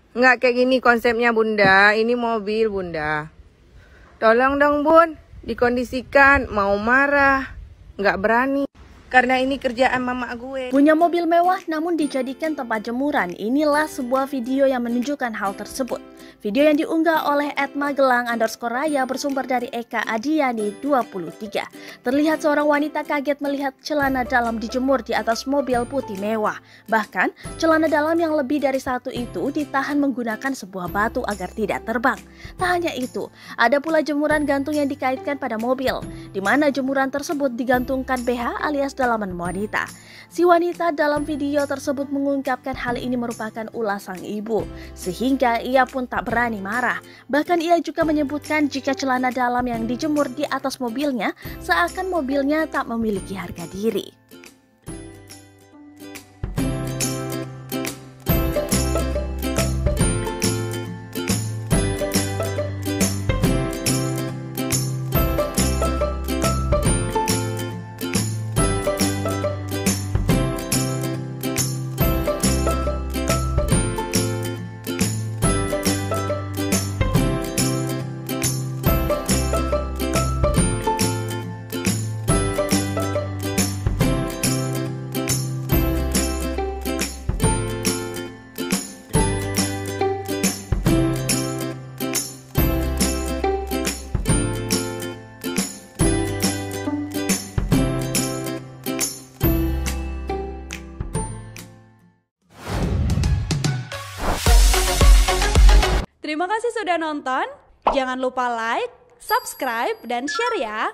Nggak kayak gini konsepnya Bunda. Ini mobil Bunda. Tolong dong Bun, dikondisikan. Mau marah, nggak berani. Karena ini kerjaan mama gue. Punya mobil mewah namun dijadikan tempat jemuran. Inilah sebuah video yang menunjukkan hal tersebut. Video yang diunggah oleh @magelang_raya bersumber dari Eka Adiani 23. Terlihat seorang wanita kaget melihat celana dalam dijemur di atas mobil putih mewah. Bahkan celana dalam yang lebih dari satu itu ditahan menggunakan sebuah batu agar tidak terbang. Tak hanya itu, ada pula jemuran gantung yang dikaitkan pada mobil, di mana jemuran tersebut digantungkan BH alias dalaman wanita. Si wanita dalam video tersebut mengungkapkan hal ini merupakan ulah sang ibu, sehingga ia pun tak berani marah. Bahkan ia juga menyebutkan jika celana dalam yang dijemur di atas mobilnya seakan mobilnya tak memiliki harga diri. Terima kasih sudah nonton. Jangan lupa like, subscribe, dan share ya.